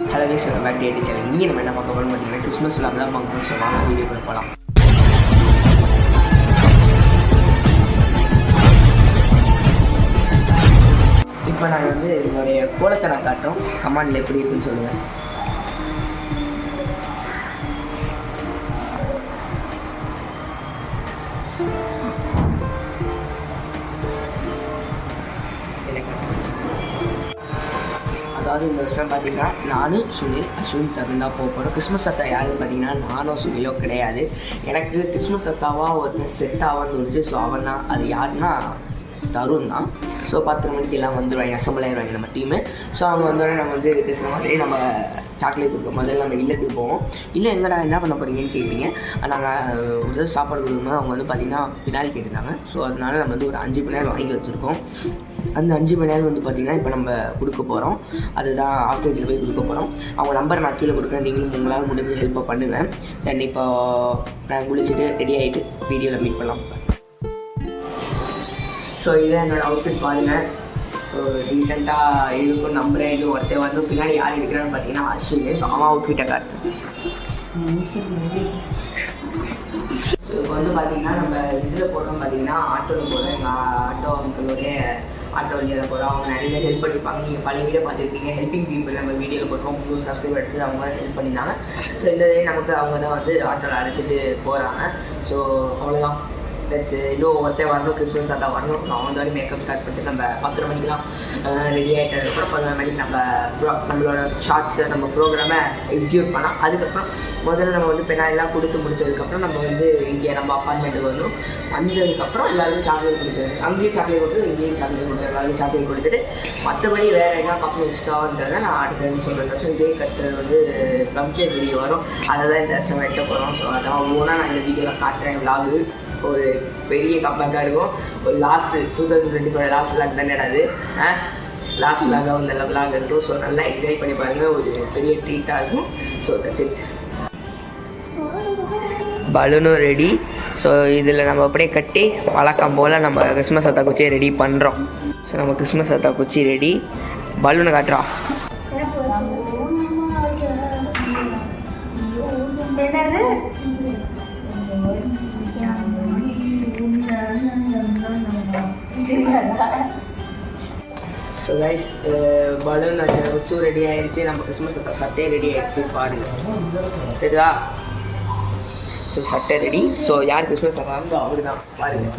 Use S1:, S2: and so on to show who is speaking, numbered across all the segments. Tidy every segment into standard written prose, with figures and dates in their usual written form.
S1: Hello guys, welcome back to AD channel. இங்கே நம்ம என்ன பார்க்க போகிறோம்னு பார்த்தீங்கன்னா கிறிஸ்மஸ் விழா தான் பார்க்கணும்னு சொல்லுவாங்க. வீடியோக்குள்ள போகலாம். இப்போ நாங்கள் வந்து என்னுடைய கோலத்தை நான் காட்டுறோம். கமாண்டில் எப்படி இருக்குன்னு சொல்லுங்கள். அதாவது இந்த வருஷம் பார்த்தீங்கன்னா நானும் சுனில், அஸ்வின், தருண் தான் போக போகிறோம். கிறிஸ்மஸ் அத்தா யாருன்னு பார்த்தீங்கன்னா நானும் சுனிலோ கிடையாது. எனக்கு கிறிஸ்மஸ் அத்தாவாக ஒருத்தர் செட் ஆகான்னு தோணுச்சு. ஸோ அவன் தான். அது யாருன்னா தருண் தான். ஸோ 10 மணிக்கு எல்லாம் வந்துடுவாங்க, அசம்பிள் ஆகிடுவாங்க நம்ம டீமு. ஸோ அவங்க வந்தோடனே நம்ம வந்து பேசுகிற மாதிரி நம்ம சாக்லேட் கொடுக்க முதல்ல நம்ம இல்லத்துக்கு போவோம். இல்லை எங்கடா என்ன பண்ண போகிறீங்கன்னு கேட்பீங்க. நாங்கள் முதல் சாப்பாடு கொடுக்கும்போது அவங்க வந்து பார்த்திங்கன்னா பின்னாடி கேட்டிருந்தாங்க. ஸோ அதனால நம்ம வந்து ஒரு 5 மணி நேரம் வாங்கி வச்சுருக்கோம். அந்த 5 மணி நேரம் வந்து பார்த்திங்கன்னா இப்போ நம்ம கொடுக்க போகிறோம். அதுதான் ஹாஸ்டேஜில் போய் கொடுக்க போகிறோம். அவங்க நம்பரை நான் கீழே கொடுக்குறேன். நீங்களும் உங்களால் முடிஞ்ச ஹெல்ப்பை பண்ணுங்கள். தென் இப்போ நான் குளிச்சுட்டு ரெடி ஆகிட்டு வீடியோவில் மீட் பண்ணலாம். ஸோ இதான் என்னோடய அவுட்ஃபிட் பாருங்கள். ஸோ ரீசெண்டாக இருக்கும் நம்புறேன். இது ஒருத்தர் வந்து பின்னாடி யார் இருக்கிறான்னு பார்த்தீங்கன்னா அஸ்வின். ஸோ அவன் அவுட்ஃபிட்டை காட்டு. ஸோ இப்போ வந்து பார்த்தீங்கன்னா நம்ம இதில் போட்டோம். பார்த்தீங்கன்னா ஆட்டோவில் போகிறோம். எங்கள் ஆட்டோ அங்கிளுடைய ஆட்டோ வழியில் போகிறோம். அவங்க நிறைய பேர் ஹெல்ப் பண்ணியிருப்பாங்க. நீங்கள் பழைய வீடியோ பார்த்துருப்பீங்க. ஹெல்பிங் பீப்புள் நம்ம வீடியோவில் போட்டோம். புது சப்ஸ்கிரைபர்ஸ் அவங்க ஹெல்ப் பண்ணியிருந்தாங்க. ஸோ இந்த நமக்கு அவங்க தான் வந்து ஆட்டோவில் அழைச்சிட்டு போகிறாங்க. ஸோ அவ்வளோதான். ப்ளஸ் இன்னும் ஒருத்தர் வரணும், கிறிஸ்மஸ் அதான் வரணும். நான் வந்து மேக்கப் ஸ்டார்ட் பண்ணிட்டு நம்ம 10 மணிக்கெலாம் ரெடி ஆகிட்டதுக்கப்புறம் 11 மணிக்கு நம்மளோட ஷார்ட்ஸை நம்ம ப்ரோக்ராமை எக்ஸிக்யூட் பண்ணலாம். அதுக்கப்புறம் முதல்ல நம்ம வந்து பெனாயெல்லாம் கொடுத்து முடிச்சதுக்கப்புறம் நம்ம வந்து இங்கே நம்ம அப்பார்ட்மெண்ட்டுக்கு வரணும். வந்ததுக்கப்புறம் எல்லாருக்கும் சாக்லேட் கொடுக்குறது. அங்கேயும் சாக்லேட் கொடுத்து இங்கேயும் சாக்லேட் கொடுக்குறது. எல்லாருக்கும் சாக்லேட் கொடுத்துட்டு மற்றபடி வேறு என்ன பார்க்கணும் எக்ஸ்ட்ரான்றதை நான் அடுத்தது சொல்கிறேன். வருஷம் இதே கட்டுறது வந்து கம்ப்ளீட் வீடியோ வரும். அதை தான் இந்த வருஷம் வெட்ட போகிறோம். ஸோ அதான் ஒவ்வொன்றா நான் இந்த வீடியோவில் காட்டுறேன். விலாகு ஒரு பெரிய கம்பேக்காக இருக்கும். ஒரு லாஸ்ட்டு 2025 லாஸ்ட் விலாக் தானே அது. லாஸ்ட் விலாகாக ஒரு நல்ல விலாக் இருக்கும். ஸோ நல்லா என்ஜாய் பண்ணி பாருங்கள். ஒரு பெரிய ட்ரீட்டாக இருக்கும். So that's it. பலூனும் ரெடி. ஸோ இதில் நம்ம அப்படியே கட்டி வழக்கம் போல் நம்ம கிறிஸ்மஸ் அத்தா குச்சியை ரெடி பண்ணுறோம். ஸோ நம்ம கிறிஸ்மஸ் அத்தா குச்சி ரெடி. பலூனை காட்டுறோம். ஸோ கைஸ், பலூன் குச்சும் ரெடி ஆகிடுச்சு. நம்ம கிறிஸ்மஸ் சட்டே ரெடி ஆகிடுச்சு பாருங்கள். சரிதா? ஸோ சட்டை ரெடி. ஸோ யார் கிறிஸ்மஸ் சட்டாங்களோ அவரு தான் பாருங்கள்.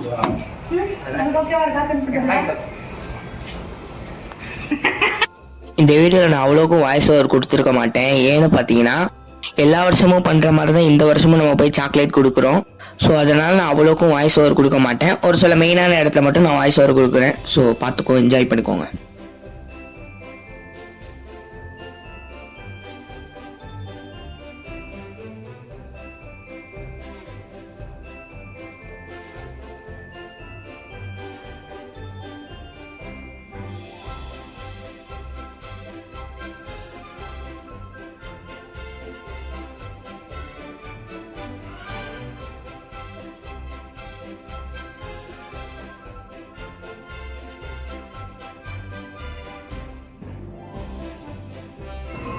S1: இந்த வீடியோவில் நான் அவ்வளோக்கும் வாய்ஸ் ஓவர் கொடுத்துருக்க மாட்டேன். ஏன்னு பார்த்தீங்கன்னா எல்லா வருஷமும் பண்ணுற மாதிரி தான் இந்த வருஷமும் நம்ம போய் சாக்லேட் கொடுக்குறோம். ஸோ அதனால் நான் அவ்வளோக்கும் வாய்ஸ் ஓவர் கொடுக்க மாட்டேன். ஒரு சில மெயினான இடத்துல மட்டும் நான் வாய்ஸ் ஓவர் கொடுக்குறேன். ஸோ பார்த்துக்கோ, என்ஜாய் பண்ணிக்கோங்க.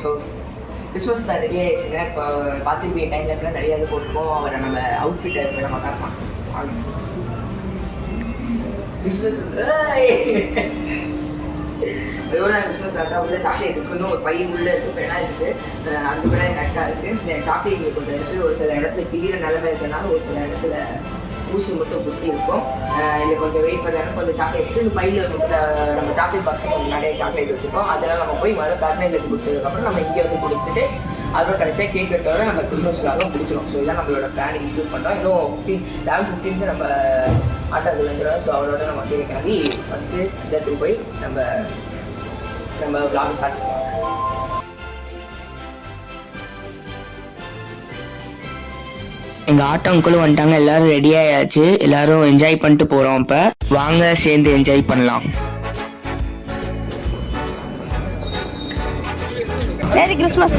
S1: ஸோ கிறிஸ்மஸ் தான் ரெடி ஆகிடுச்சுங்க. இப்போ பார்த்துருப்பீங்க டைம் லைஃப்பில் நிறைய இது போட்டுருக்கோம். அவரை நம்ம அவுட்ஃபிட்டை நம்ம காட்டலாம். கிறிஸ்மஸ் எவ்வளோ கிறிஸ்மஸ் தாத்தா உள்ள சாக்லேட் இருக்குன்னு ஒரு பையன் உள்ளே இருக்குது. பெனா இருக்குது. அந்த பெனா கரெக்டாக இருக்குது. சாக்லேட் கொஞ்சம் இருக்குது. ஒரு சில இடத்துல கிளியிற நிலைமை இருக்கிறனால ஒரு சில இடத்துல ஊசி மட்டும் குத்தி இருக்கும். இல்லை கொஞ்சம் வெயிட் பண்ணாலும் கொஞ்சம் சாக்லேட் இருக்குது. இந்த பையில் நம்ம சாக்லேட் பாக்ஸ் கொஞ்சம் நிறைய சாக்லேட் வச்சுருக்கோம். அதெல்லாம் நம்ம போய் முதல்ல கருணையில் கொடுத்ததுக்கப்புறம் நம்ம இங்கே வந்து கொடுத்துட்டு அதோட கடைசியாக கேக் வெட்டோட நம்ம கிறிஸ்மஸ்க்காக முடிச்சிடும். ஸோ இதான் நம்மளோட பிளான் எக்ஸிக்யூட் பண்ணுறோம். இன்னும் 11-15 நம்ம ஆட்டோக்கு வந்துடுவோம். ஸோ அவரோட நம்ம கீழே கிளம்பி ஃபஸ்ட்டு இடத்துக்கு போய் நம்ம விளாக் ஸ்டார்ட் பண்ணுவோம். எங்கள் ஆட்டோ அங்கிளும் வந்துட்டாங்க. எல்லோரும் ரெடி ஆயாச்சு. எல்லோரும் என்ஜாய் பண்ணிட்டு போகிறோம். இப்போ வாங்க சேர்ந்து என்ஜாய் பண்ணலாம்.
S2: Merry Christmas.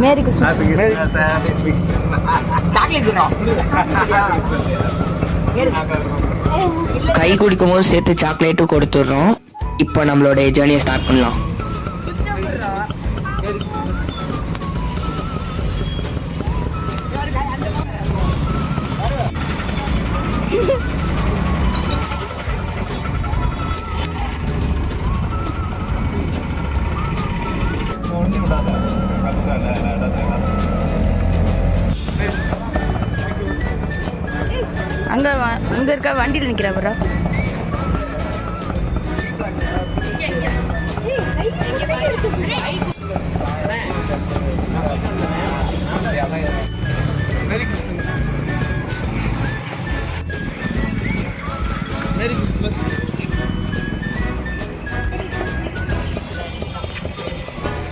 S2: Merry Christmas.
S1: கை குடிக்கும் போது சேர்த்து சாக்லேட்டும் கொடுத்துட்றோம். இப்போ நம்மளோட ஜேர்னியை ஸ்டார்ட் பண்ணலாம்.
S2: அங்க இருக்க வண்டியில் நிக்கிறா ப்ரோ.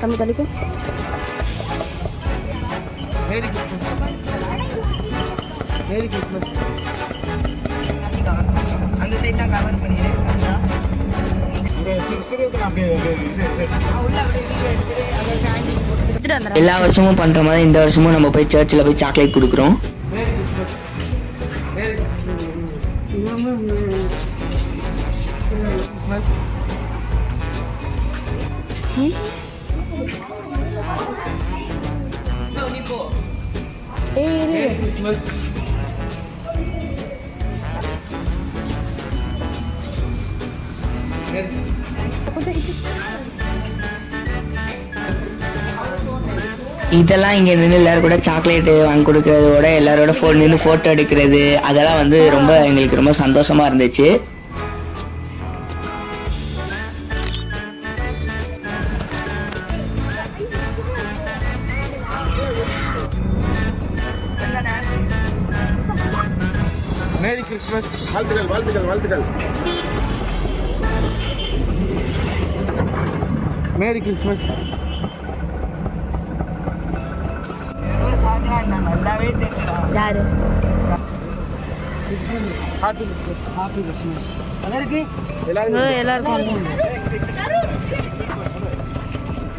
S2: தம்பி தள்ளிக்கும்.
S1: Merry Christmas. அந்த சைட்லாம் கவர் பண்ணிடுறேன். எல்லா வருஷமும் பண்ற மாதிரி இந்த வருஷமும் நம்ம போய் சர்ச்சில் போய் சாக்லேட் கொடுக்குறோம். இதெல்லாம் இங்க நின்று எல்லாரும் கூட சாக்லேட் வாங்கி கொடுக்கறதோட எல்லாரோட நின்று போட்டோ எடுக்கிறது அதெல்லாம் வந்து ரொம்ப எங்களுக்கு ரொம்ப சந்தோஷமா இருந்துச்சு.
S3: Merry Christmas. வாழ்த்துக்கள் வாழ்த்துக்கள் வாழ்த்துக்கள். Merry Christmas.
S1: நல்லாவே
S2: யாரு
S3: ஹாப்பி கிறிஸ்மஸ். Happy Christmas.
S2: எல்லாருக்கும்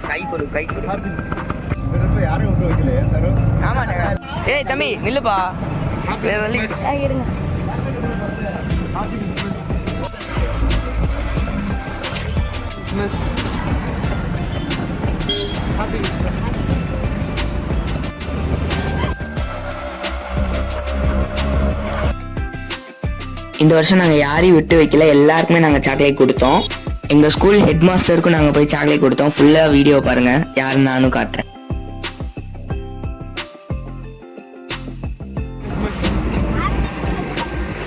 S1: கை கொடு கை கொடு.
S3: யாரும் விட்டு வைக்கலையே தரும்.
S1: ஆமாண்ணா. ஏய் தம்பி நில்லுப்பா.
S2: இருங்க.
S1: இந்த வருஷம் நாங்கள் யாரையும் விட்டு வைக்கல, எல்லாருக்குமே நாங்கள் சாக்லேட் கொடுத்தோம். எங்கள் ஸ்கூல் ஹெட் மாஸ்டருக்கும் நாங்கள் போய் சாக்லேட் கொடுத்தோம். ஃபுல்லாக வீடியோ பாருங்க, யாருன்னு நானும் காட்டுறேன்.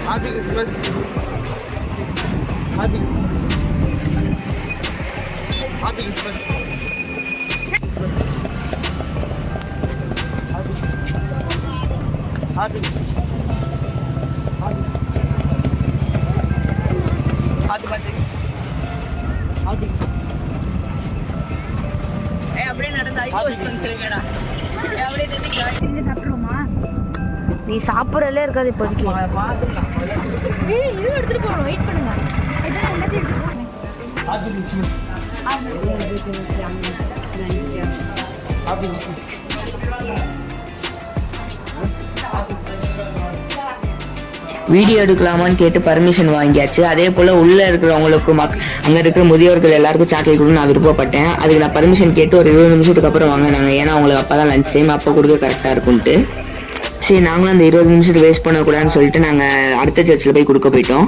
S3: Happy Christmas. Happy happy Christmas. Happy
S2: நீ சாப்பிடறதே இருக்காது இப்போதைக்கு.
S4: எடுத்துட்டு போறோம். வெயிட் பண்ணுங்க.
S1: வீடியோ எடுக்கலாமான்னு கேட்டு பர்மிஷன் வாங்கியாச்சு. அதே போல் உள்ளே இருக்கிறவங்களுக்கும் அங்கே இருக்கிற முதியோர்கள் எல்லாருக்கும் சாக்லேட் கொடுன்னு நான் விருப்பப்பட்டேன். அதுக்கு நான் பர்மிஷன் கேட்டு ஒரு 20 நிமிஷத்துக்கு அப்புறம் வாங்கினாங்க. ஏன்னா அவங்களுக்கு அப்போ தான் லஞ்ச் டைம், அப்போ கொடுக்க கரெக்டாக இருக்கும்ட்டு. சரி நாங்களும் அந்த 20 நிமிஷத்தை வேஸ்ட் பண்ணக்கூடாதுன்னு சொல்லிட்டு நாங்கள் அடுத்த சர்ச்சில் போய் கொடுக்க போயிட்டோம்.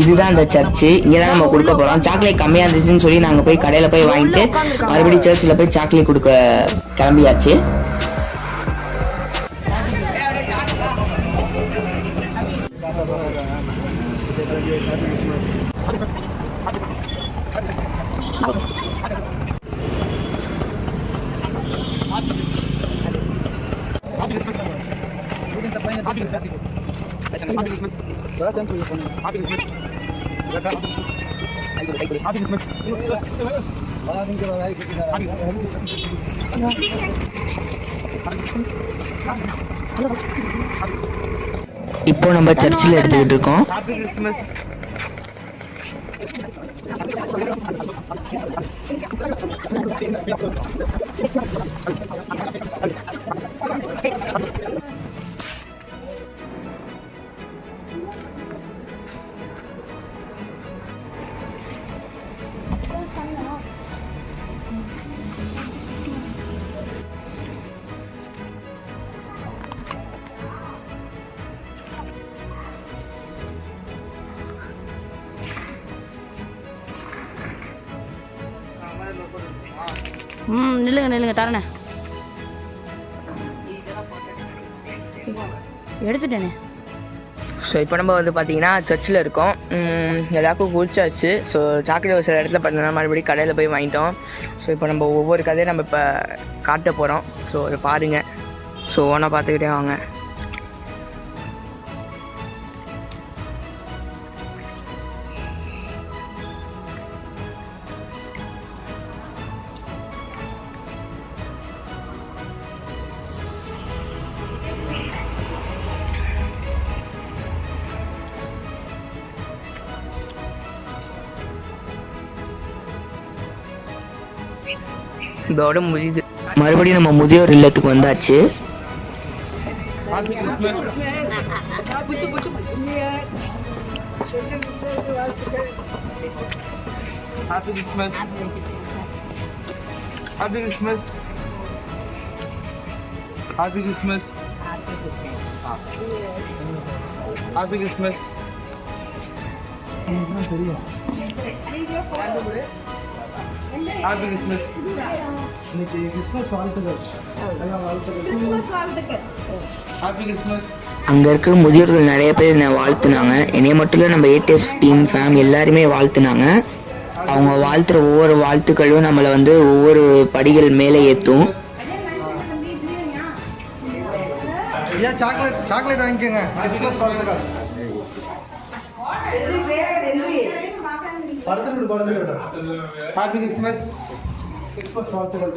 S1: இதுதான் அந்த சர்ச்சு. இங்கே தான் நம்ம கொடுக்க போகிறோம். சாக்லேட் கம்மியாக இருந்துச்சுன்னு சொல்லி நாங்கள் போய் கடையில் போய் வாங்கிட்டு மறுபடியும் சர்ச்சில் போய் சாக்லேட் கொடுக்க கிளம்பியாச்சு. இப்போ நம்ம சர்ச்சில் எடுத்துக்கிட்டு இருக்கோம்.
S2: நில்லுங்க தரணே. எடுத்துட்டேனே.
S1: ஸோ இப்போ நம்ம வந்து பார்த்தீங்கன்னா சர்ச்சில் இருக்கோம். எல்லாருக்கும் குடிச்சாச்சு. ஸோ சாக்லேட் ஒரு சில இடத்துல பார்த்தீங்கன்னா மறுபடியும் கடையில் போய் வாங்கிட்டோம். ஸோ இப்போ நம்ம ஒவ்வொரு கதையை நம்ம இப்போ காட்ட போகிறோம். ஸோ அதை பாருங்கள். ஸோ ஒன்றா பார்த்துக்கிட்டே வாங்க. இதோட முடியுது. மறுபடியும் நம்ம முதியோர் இல்லத்துக்கு வந்தாச்சு.
S3: Happy Christmas. Happy Christmas. Happy Christmas. Happy Christmas. Happy Christmas. தெரியும். Happy Christmas. இன்னைக்கு கிறிஸ்மஸ் வாழ்த்துக்கள். Happy Christmas.
S1: அங்கே இருக்க முதியோர்கள் நிறைய பேர் என்னை வாழ்த்துனாங்க. என்னைய மட்டும் இல்லை, நம்ம ஏடிஎஸ் டீம் ஃபேம் எல்லாருமே வாழ்த்துனாங்க. அவங்க வாழ்த்துற ஒவ்வொரு வாழ்த்துக்களும் நம்மளை வந்து ஒவ்வொரு படிகள் மேலே ஏற்றும்.
S3: ஐயா சாக்லேட் வாங்கிக்கோங்க. கிறிஸ்மஸ் வாழ்த்துக்கள். Happy Christmas. கிறிஸ்மஸ் வாழ்த்துக்கள்.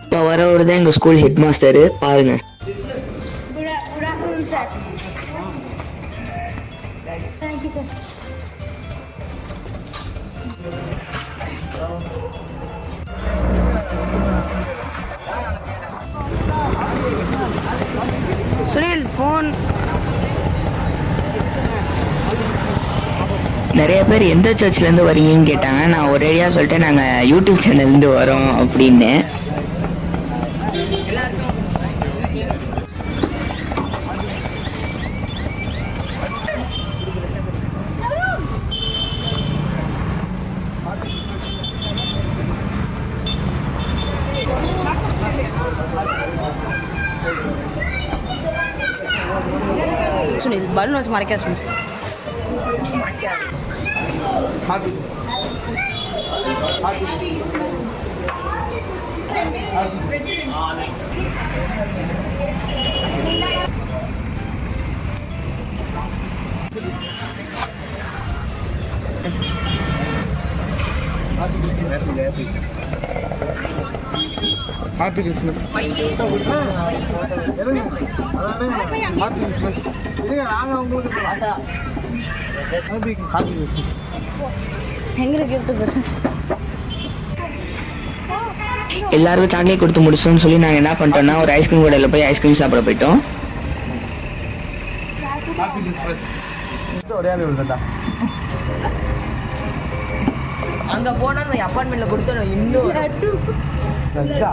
S1: இப்போ வரவர் தான் எங்கள் ஸ்கூல் ஹெட் மாஸ்டரு. பாருங்க.
S2: சுனில் ஃபோன்.
S1: நிறைய பேர் எந்த சர்ச்லேருந்து வரீங்கன்னு கேட்டாங்க. நான் ஒரேடியாக சொல்லிட்டேன், நாங்கள் யூடியூப் சேனல்லேருந்து வரோம் அப்படின்னு.
S2: சுனில் பலூன் வச்சு மறைக்காத Sunil.
S3: Happy happy Christmas. Happy Christmas. நாங்கள் உங்களுக்கு ஹாப்பி கிறிஸ்மஸ்.
S2: எங்களுக்கு எடுத்து
S1: எல்லாருக்கும் சாக்லேட் கொடுத்து முடிச்சோம்னு சொல்லி நாங்கள் என்ன பண்ணிட்டோம்னா ஒரு ஐஸ்கிரீம் கடையில் போய் ஐஸ்கிரீம் சாப்பிட போயிட்டோம்.
S3: Happy Christmas. ஒரே ஆள் விழுந்தா
S1: அங்கே போனால் அந்த அப்பார்ட்மெண்ட்டில் கொடுத்தோம். இன்னும்
S3: கேட்குறியா?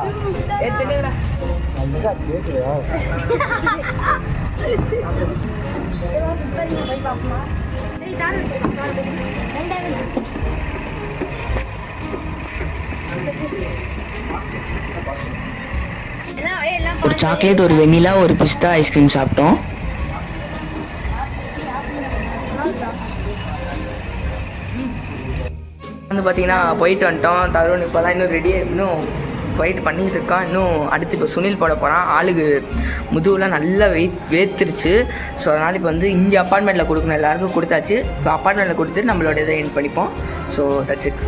S1: ஒரு சாக்லேட், ஒரு வெண்ணிலா, ஒரு பிஸ்தா ஐஸ்கிரீம் சாப்பிட்டோம். வந்து பார்த்தீங்கன்னா போயிட்டு வந்துட்டோம். தருண் இப்போ தான் இன்னும் ரெடியாக இன்னும் போயிட்டு பண்ணிட்டு இருக்கான். இன்னும் அடுத்து இப்போ சுனில் போட போகிறான். ஆளுக்கு முதுகுலாம் நல்லா வேர்த்துருச்சு. ஸோ அதனால் இப்போ வந்து இங்கே அப்பார்ட்மெண்ட்டில் கொடுக்கணும். எல்லாருக்கும் கொடுத்தாச்சு. இப்போ அப்பார்ட்மெண்ட்டில் கொடுத்துட்டு நம்மளோட இதை எண்ட் பண்ணிப்போம். So that's it.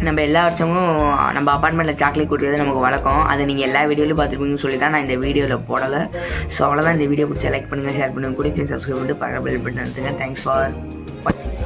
S1: நம்ம எல்லா வருஷமும் நம்ம அப்பார்ட்மெண்ட்டில் சாக்லேட் கொடுக்குறது நமக்கு வழக்கம். அதை நீங்கள் எல்லா வீடியோலையும் பார்த்துருப்பீங்கன்னு சொல்லி தான் நான் இந்த வீடியோவில் போடலை. ஸோ அவ்வளோதான். இந்த வீடியோ பிடிச்சா லைக் பண்ணுங்கள், ஷேர் பண்ணுங்கள், கூட சப்ஸ்கிரைப் பண்ணிட்டு பக்கத்தில் பெல் பட்டன் அழுத்துங்க. தேங்க்ஸ் ஃபார் வாட்சிங்.